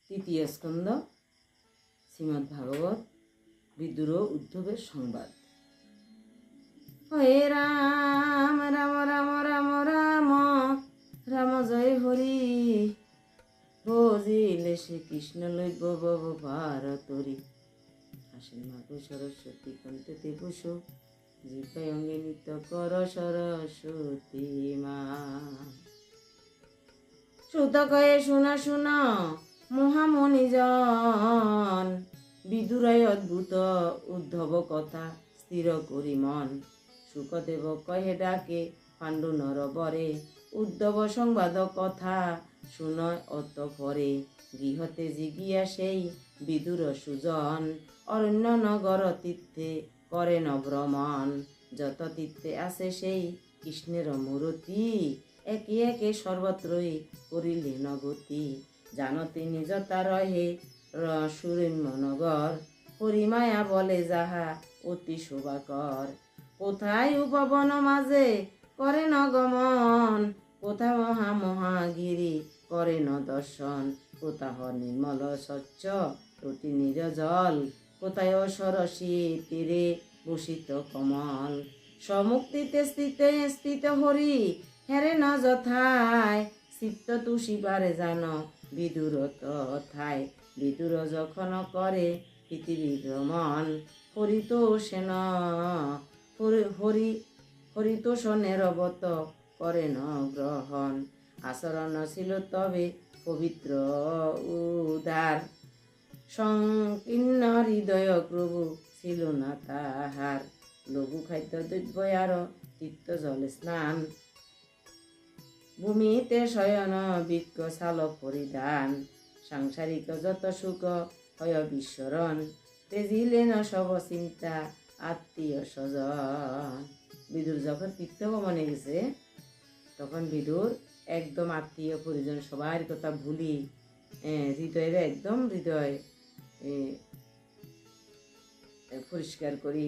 তৃতীয় স্কন্ধ শ্রীমদ্ ভাগবত বিদুর উদ্ধবের সংবাদ। হে রাম রাম রাম রাম রাম রাম জয় হরি, ভজিলে শ্রীকৃষ্ণ লইব বব ভারতরি। আসেন মাগো সরস্বতী কণ্ঠে বসু, জিপাই অঙ্গে নৃত্য কর সরস্বতী মা। শ্রুত কয়ে শোনা শোনা মহামণিজন, বিদুরাই অদ্ভুত উদ্ধব কথা স্থির করি মন। শুকদেব কহে ডাকে পাণ্ডু নরবরে, উদ্ধব সংবাদ কথা শুনয় অতঃপরে। গৃহতে জিগিয়া সেই বিদুর সুজন, অরণ্য নগর তীর্থে করেন ভ্রমণ। যত তীর্থে আসে সেই কৃষ্ণের মূরতি, একে একে সর্বত্রই করিলেন গতি। জানতে নিজতা রহে সুরেন্দ্রনগর, হরিমায়া বলে যাহা অতি শোভাকর। কোথায় উপবন মাঝে করেন গমন, কোথা মহা মহাগিরি করেন দর্শন। কোথাহ নির্মল স্বচ্ছ অতি নিরজল, কোথায় সরসী তীরে ভূষিত কমল। সমুক্তিতে স্থিত হরি হেরে ন যথায়, চিত্ত তুষিবারে জান বিদুর তথায়। বিদুর যখন করে পৃথিবী ভ্রমণ, হরিতোষেন হরিতোষণের অবত করেন গ্রহণ। আচরণ ছিল তবে পবিত্র উদার, সংকীর্ণ হৃদয় প্রভু ছিল না তাহার। লঘু খাদ্য দ্রব্য আর তীর্থ জলে স্নান, ভূমিতে শয়ন বৃক্ষ ছাল পরিধান। সাংসারিক যত সুখ হয় বিস্মরণ, তেজিলেন সব চিন্তা আত্মীয় স্বজন। বিদুর যখন তীর্থ ভ্রমণে গেছে, তখন বিদুর একদম আত্মীয় পরিজন সবার কথা ভুলি হৃদয়ের একদম হৃদয় পরিষ্কার করি,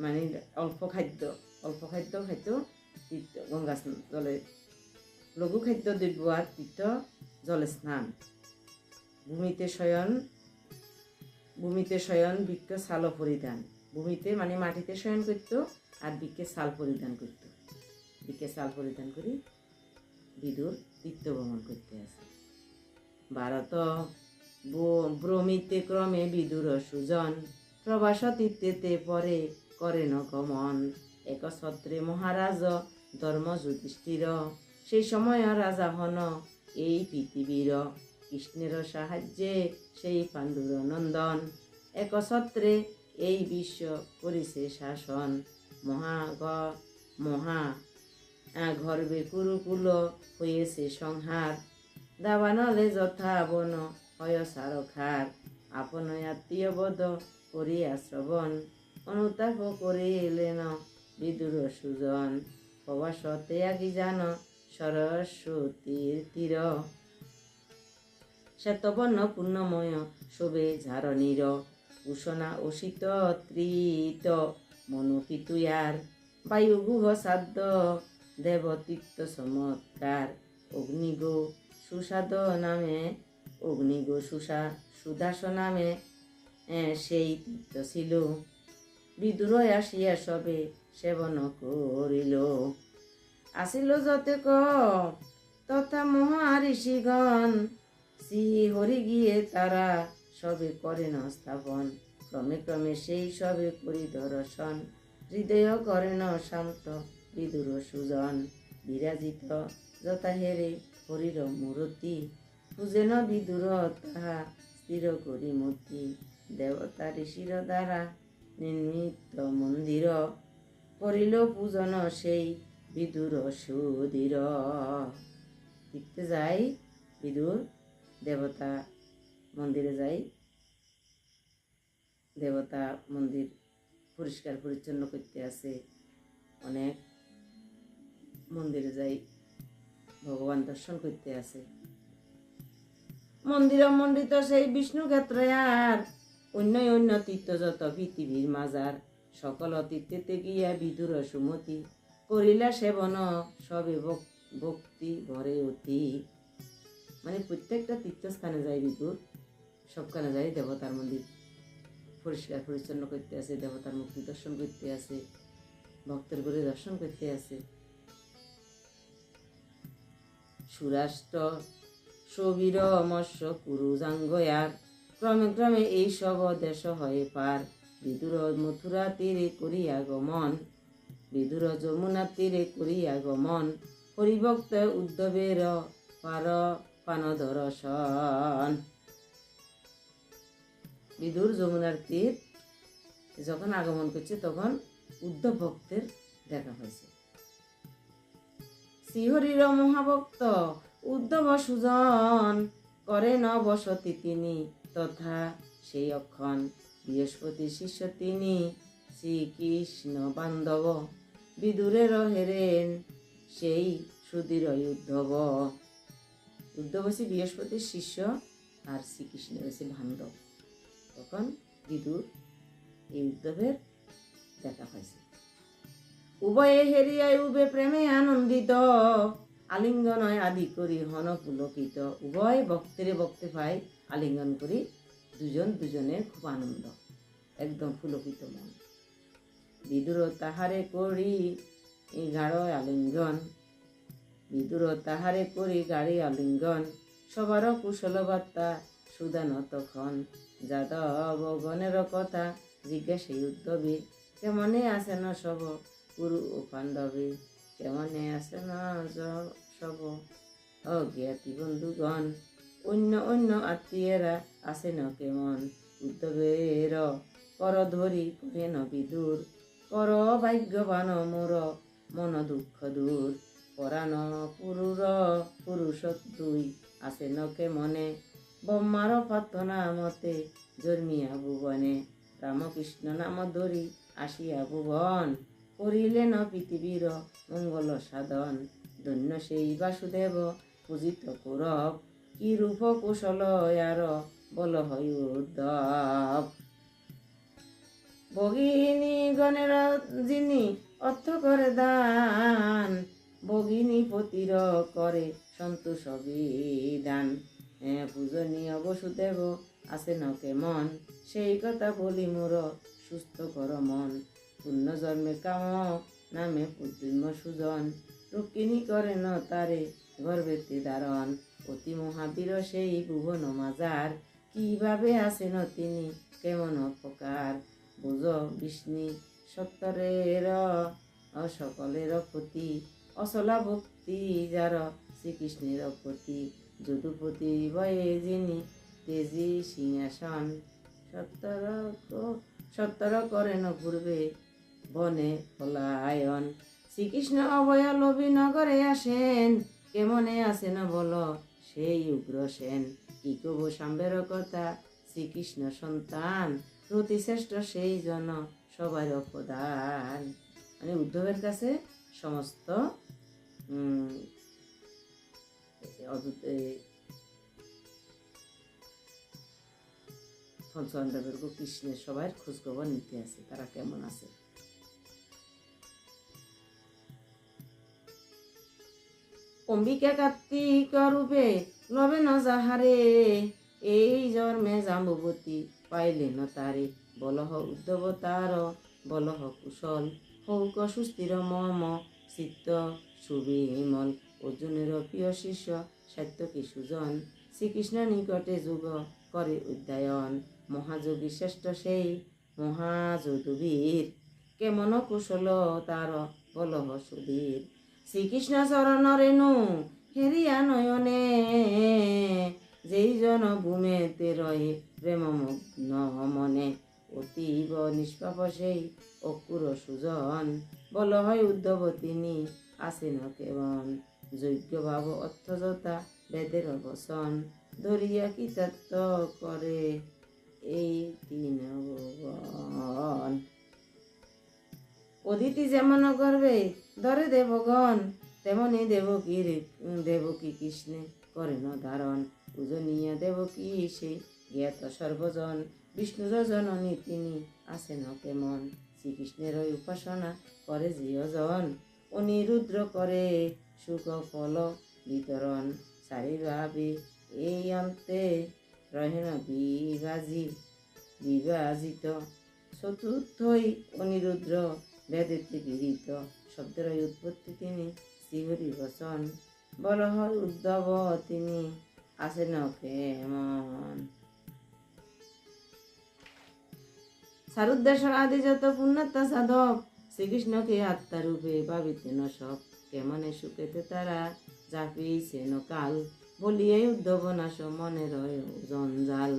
মানে অল্প খাদ্য খাইতো তীর্থ গঙ্গা জলে, লঘু খাদ্য দ্রব্য আর তীর্থ জলে স্নান। ভূমিতে শয়ন বৃক্ষ ছাল পরিধান। ভূমিতে মানে মাটিতে শয়ন করত, আর বৃক্ষে ছাল পরিধান করত। বৃক্ষে ছাল পরিধান করি বিদুর তীর্থ ভ্রমণ করতে আসে। ভারত ভ্রমিতে ক্রমে বিদুর সুজন, প্রবাস তীর্থেতে পরে করেন গমন। এক ছত্রে মহারাজ ধর্ম যুধিষ্ঠির, সেই সময় রাজা হন এই পৃথিবীর। কৃষ্ণের সাহায্যে সেই পাণ্ডুর নন্দন, এক ছত্রে এই বিশ্ব করিছে শাসন। মহা গর্বে কুরুকুল হয়েছে সংহার, দাবানলে যথা বন হয় সারখার। আপন আত্মীয় বধ করিয়া শ্রবণ, অনুতাপ করিলেন বিদুর সুজন। প্রবাস ত্যাগী জান সরস্বতীর তীর, শ্বেতবর্ণ পূর্ণময় শোভে ঝারণীর। উষণা অসিত তৃত মনুপিতুয়ার, বায়ু গুহ সাধ্য দেবতীর্থ চমৎকার। অগ্নিগো সুদাস নামে সেই তীর্থ ছিল, বিদুর আসিয়া সবে সেবন করিল। আসিল যতেক তথা মহা ঋষিগণ, শ্রী হরি গিয়ে তারা সবে করেন স্থাপন। ক্রমে ক্রমে সেই সবে করি দর্শন, হৃদয় করেন শান্ত বিদুর সুজন। বিরাজিত যথা হেরে হরির মূরতি, পূজেন বিদুর তাহা স্থির করি মূর্তি। দেবতা ঋষির দ্বারা নির্মিত মন্দির, করিল পূজন সেই বিদুর সুধীর। তীর্থে যাই বিদুর, দেবতা মন্দিরে যাই, দেবতা মন্দির পরিষ্কার পরিচ্ছন্ন করতে আসে। অনেক মন্দিরে যাই, ভগবান দর্শন করতে আসে। মন্দির মণ্ডিত সেই বিষ্ণু ক্ষেত্র আর অন্য তীর্থ যত পৃথিবীর মাজার। সকল তীর্থেতে গিয়া বিদুর সুমতি, করিলা সেবন সবে ভক্তি ভরে অতি। মানে প্রত্যেকটা তীর্থস্থানে যায় বিদুর, সবখানে যাই দেবতার মন্দির পরিষ্কার পরিচ্ছন্ন করতে আছে, দেবতার মুক্তি দর্শন করতে আছে, ভক্তের করে দর্শন করতে আছে। সুরাষ্ট্র সবীর মৎস্য কুরুজাঙ্গয়ার ক্রমে ক্রমে এই সব দেশ হয়ে পার। বিদুর মথুরা তীরে করিয়া গমন, বিদুর যমুনা তীরে করিয়া গমন, হরিভক্ত উদ্ধবের পার পান দর্শন। বিদুর যমুনার তীর যখন আগমন করছে তখন উদ্ধব ভক্তের দেখা হয়েছে। শ্রীহরির মহাভক্ত উদ্ধব সুজন করেন বসতি তিনি, তথা সেই অক্ষণ বৃহস্পতি শিষ্য তিনি। শ্রীকৃষ্ণ বান্ধব বিদুরের হেরেন সেই সুধীর উদ্ধব। উদ্ধব হচ্ছে বৃহস্পতির শিষ্য আর শ্রীকৃষ্ণ হচ্ছে বান্ধব। তখন বিদুর এই উদ্ধবের দেখা হয়েছে। উভয়ে হেরিয়ায় উবে প্রেমে আনন্দিত, আলিঙ্গনয় আদি করি হন পুলকিত। উভয় ভক্তের ভক্তে পাই আলিঙ্গন করি, দুজন দুজনের খুব আনন্দ, একদম পুলকিত মন। বিদুর তাহারে করি গাঢ় আলিঙ্গন, বিদুর তাহারে করি গাড়ি আলিঙ্গন। সবার কুশল বার্তা সুদান তখন, যাদব গণের কথা জিজ্ঞাসে উদ্ধবে। কেমনে আসে না সব গুরু ও পাণ্ডবে, কেমনে আসে না সব অজ্ঞাতি বন্ধুগণ। অন্য অন্য আত্মীয়রা আসে ন কেমন, উদ্ধবের কর ধরি কহেন বিদুর। কর ভাগ্যবান মোর মন দুঃখ দূর, পরাণ পুরুর পুরুষ দুই আসে ন কেমনে। ব্রহ্মার প্রার্থনা মতে জন্মিয়া ভুবনে, রামকৃষ্ণ নাম ধরি আসিয়া ভুবন। করিলেন পৃথিবীর মঙ্গল সাধন, ধন্য সেই বাসুদেব পূজিত কৌরব। কি রূপ কুশল আর বল হয় উদ্ধব। ভগিনী গণের যিনি অর্থ করে দান, ভগিনী পতির করে সন্তোষ বিধান। পূজনীয় বসুদেব আছে ন কেমন, সেই কথা বলি মোর সুস্থ কর মন। পূর্ণ জন্মে কাম নামে পুত্রিম সুজন, রুক্মিণী করেন তারে গর্ভেতে ধারণ। অতি মহাবীর সেই ভুবন মাজার, কিভাবে আসেন তিনি কেমন প্রকার। বুঝ বিষ্ণু সত্তরের সকলের প্রতি, অচলা ভক্তি যার শ্রীকৃষ্ণের প্রতি। যদুপতি বয়ে যিনি তেজি সিংহাসন, সত্তর করেন পূর্বে বনে পলায়ন। শ্রীকৃষ্ণ অভয়লোভী নগরে আসেন, কেমনে আসেন বল সেই উগ্রসেন। কি কব সাম্বের কথা শ্রীকৃষ্ণ সন্তান, রতিশ্রেষ্ঠ সেই জন সবার প্রধান। মানে উদ্ধবের কাছে সমস্ত পঞ্চপাণ্ডবের কৃষ্ণের সবার খোঁজখবর নিতে আছে, তারা কেমন আছে। অম্বিকা কার্তিক রূপে লবে ন যাহারে, এই জন্মে জাম্বুবতী পাইলেন তারে। বলহ উদ্ধব তার বলহ কুশল, হৌক সুস্থির মম চিত্ত সুবিমল। অর্জুনের প্রিয় শিষ্য সাত্যকী সুজন, শ্রীকৃষ্ণ নিকটে যুগ করে উদ্যায়ন। মহাযোগী শ্রেষ্ঠ সেই মহাযদুবীর, কেমন কুশল তার বলহ সুধীর। শ্রীকৃষ্ণ চরণ রেণু হেরিয়া নয়নে, যেই জন ভূমেতে রয়ে প্রেমমগ্ন মনে। অতীব নিষ্পাপ সেই অকুর সুজন, বল হয় উদ্ধব তিনি আসেন কেমন। যোগ্য ভাব অর্থযথা বেদের বচন, ধরিয়া কৃতার্থ করে এই তিন ভুবন। অদিতি যেমন গর্বে ধরে দেবগণ, তেমনি দেবকী কৃষ্ণে করেন ধারণ। পূজনীয় দেবকী সে জ্ঞাত সর্বজন, বিষ্ণুর জননী তিনি আসেন কেমন। শ্রীকৃষ্ণের উপাসনা করে জিয়জন, অনিরুদ্র করে সুখ ফল বিতরণ। চারিভাবে এই অন্তে রহে না বিভাজিত। চতুর্থই অনিরুদ্র বেদেতে বিহিত। শব্দের উৎপত্তি তিনি শ্রীহরি বচন। বল হয় উদ্ধব তিনি আছেন কেমন। সারুদ্দেশ আদি যত পুণ্যাত্মা সাধক শ্রীকৃষ্ণকে আত্মারূপে ভাবিতেন সব। কেমনে সুখেতে তারা চাপিয়েছেন কাল, বলিয়ে উদ্ধব নাশ মনে রয় জঞ্জাল।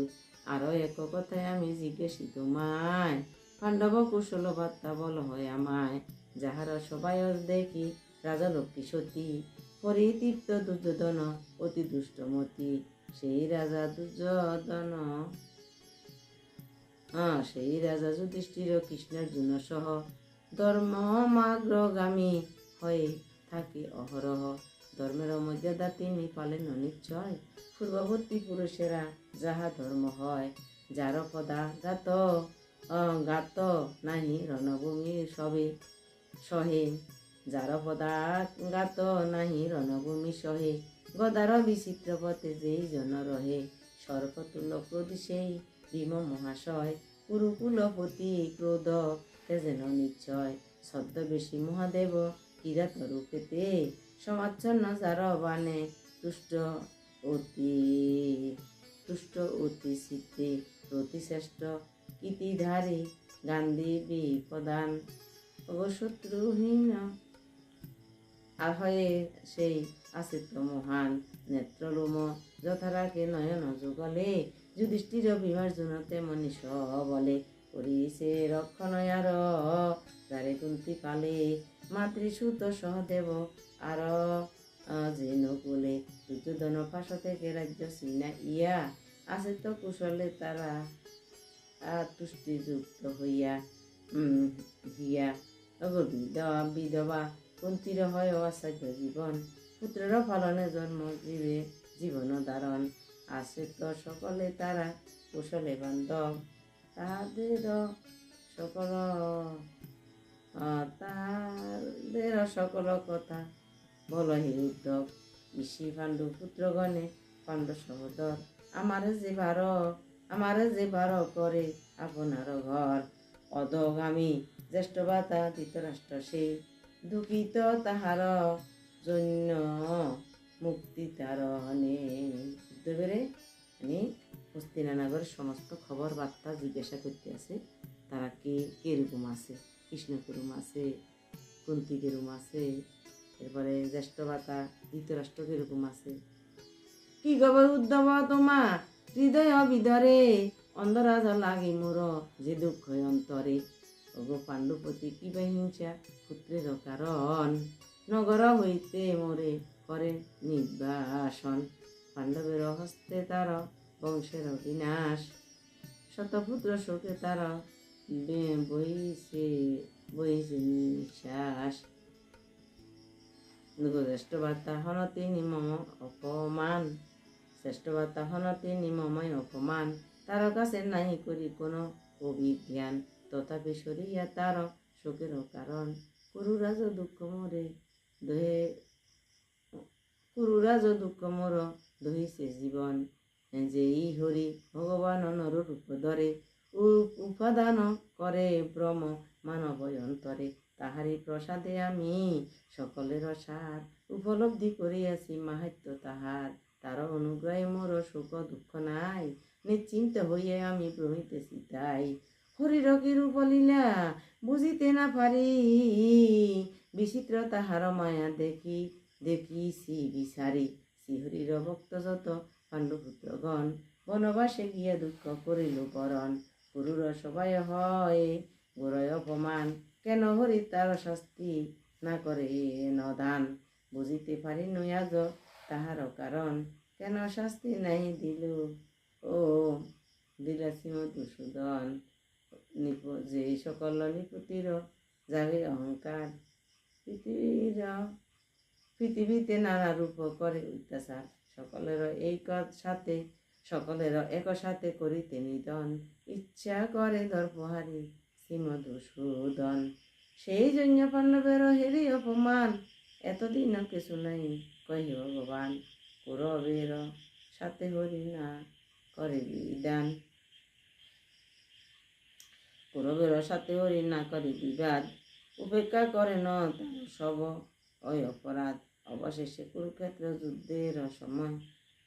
আরো এক কথায় আমি জিজ্ঞেসি তোমায়, পাণ্ডব কুশল বার্তা বল হয় আমায়। যাহারা সবাই দেখি রাজা লক্ষ্মী সতী, পরিতৃপ্ত দুর্যোধন অতি দুষ্টমতি। সেই রাজা দুর্যোধন সেই রাজা যুধিষ্ঠির কৃষ্ণার্জুন সহ ধর্মমাগ্রগামী হয়ে থাকে অহরহ। ধর্মের মর্যাদা তিনি পালেন নিশ্চয়, পূর্ববর্তী পুরুষেরা যাহা ধর্ম হয়। যার পদা গাত নাহি রণভূমি সবে সহে, যার পদা গাত নাহি রণভূমি সহে। গদার বিচিত্র পথে যেই জন রহে, সর্পতুল্য ক্রোধী সেই ভীম মহাশয়। কুরুকুলপতি ক্রোধ তেজেন নিশ্চয়, ছদ্মবেশী মহাদেব কিরাত রূপেতে। সমাচ্ছন্ন যার বানে তুষ্ট অতি চিত্তে, প্রতিশ্রেষ্ঠ কীর্তিধারী গান্ধী প্রদান। শত্রুহীন হয়ে সেই আছে তো মহান, নেত্রলোম যথারাকে নয়ন যুগলে। যুধিষ্ঠির ভীমার্জুন তেমনি বলে, করিছে রক্ষণ আর যারে কুন্তি পালে। মাতৃসুত সহদেব আর যে নকুলে, দুর্যোধন পাশ থেকে রাজ্য সিনা ইয়া। আছে তো কুশলে তারা তুষ্টিযুক্ত হইয়া বিধবা কুন্তির হয় অসাধ্য জীবন। পুত্রের পালনে জন্ম জীবে জীবন ধারণ। আছে তো সকলে তারা কুশলে বান্ধব, তাদের সকল কথা বল হে উদ্ধব। ঋষি পাণ্ডু পুত্রগণে পাণ্ডু সহোদর, আমারে যে ভার করে আপনার ঘর। অধগামী জ্যেষ্ঠ ভাতা ধৃতরাষ্ট্র সেই, দুঃখিত তাহার জন্য মুক্তি তার নেই। উদ্ধবেরে হস্তিনানগরের সমস্ত খবর বার্তা জিজ্ঞাসা করতে আছে, তারা কিরকম আছে, কৃষ্ণ কিরকম আছে, কুন্তি কিরকম আছে, এরপরে জ্যেষ্ঠ ভাতা ধৃতরাষ্ট্র কিরকম আছে। কি খবর উদ্ধব তোমা হৃদয় বিদরে, অন্ধরাজ লাগি মোর যে দুঃখ অন্তরে। ওগো পাণ্ডুপতি কিবা হিংসা পুত্রের কারণ, নগর হইতে মোরে করে নির্বাসন। পাণ্ডবের হস্তে তার বংশের বিনাশ, শতপুত্র শোকে তার বহিছে নিঃশ্বাস। জ্যেষ্ঠ ভাতা হন তিনি মম অপমান, শ্রেষ্ঠ ভাতা হন তিনি মময় অপমান। তার কাছে নাই করি কোনো অভিজ্ঞান, তথাপি সরিয়া তার শোকের কারণ। কুরুরাজ দুঃখ মোর দহিছে জীবন, যেই হরি ভগবান নররূপ ধরে। উপাদান করে ব্রহ্ম মানব অন্তরে, তাহারি প্রসাদে আমি সকলের সার। উপলব্ধি করিয়াছি মাহাত্ম্য তাহার, তার অনুগ্রহে মোর সুখ দুঃখ নাই। নিশ্চিন্ত হইয়া আমি ভ্রমিতেছি তাই, হরির কি রূপ লীলা বুঝিতে না পারি। বিচিত্র তাহার মায়া দেখিছি বিচারি। শ্রীহরির ভক্ত যত পাণ্ডুপুত্রগণ, বনবাসে গিয়া দুঃখ করিল বরণ। গুরুর সবাই হয় গুরয় অপমান, কেন হরি তার শাস্তি না করে নদান। বুঝিতে পারি নয়াজ তাহার কারণ, কেন শাস্তি নাই দিলাছি মধুসূদন। যে সকল নিপুতির যাবে অহংকার, পৃথিবীতে নানা রূপ করে অত্যাচার। সকলের এক সাথে করিতে নিধন, ইচ্ছা করে দর্পহারি শ্রী মধুসূদন। সেই জন্য পাণ্ডবের হেরি অপমান, এতদিন কিছু নাই কহে ভগবান। কৌরবের সাথে হরি না করে বিধান। কৌরবের সাথে হরি না করে বিবাদ, উপেক্ষা করে ন তার সব ওই অপরাধ। অবশেষে কুরুক্ষেত্র যুদ্ধের সময়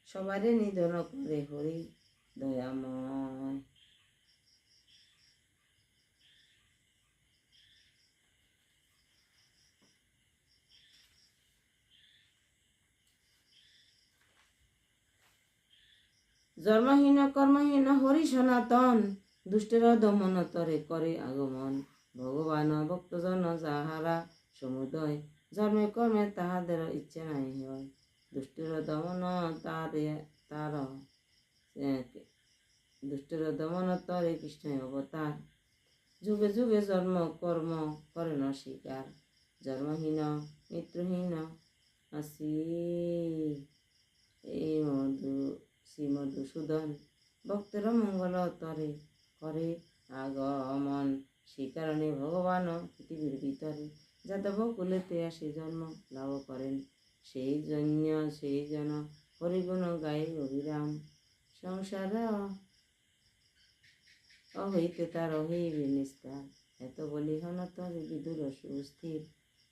সবারে নিধন করে হরি দয়াময়। জন্মহীন কর্মহীন হরি সনাতন, দুষ্টের দমন তরে করে আগমন। ভগবান ভক্তজন যাহারা সমুদয়, জন্মে কর্মে তাহাদের ইচ্ছে নাই হয়। দুষ্টের দমন তার দুষ্টের দমন তরে কৃষ্ণ অবতার। যুগে যুগে জন্ম কর্ম করে ন স্বীকার, জন্মহীন মৃত্যুহীন আসি এই শ্রী মধুসূদন। ভক্তের মঙ্গল তরে করে আগমন, সেই কারণে ভগবান পৃথিবীর ভিতরে যাদব কুলেতে আসে জন্ম লাভ করেন। সেই জন হরিগুণ গায়ে অবিরাম, সংসার হইতে তার হইবে নিস্তার। এত বলি হন তরে বিদুর সুস্থির,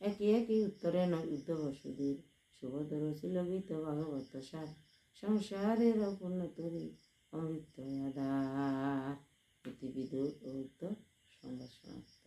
একই একই উত্তরে উদ্ধব সুধীর। সুভদ্র ছিল গীত ভাগবত সার, সংসারের পূর্ণ তরি অমৃত আধার। বিদুর ও উদ্ধব সংবাদ সমাপ্ত।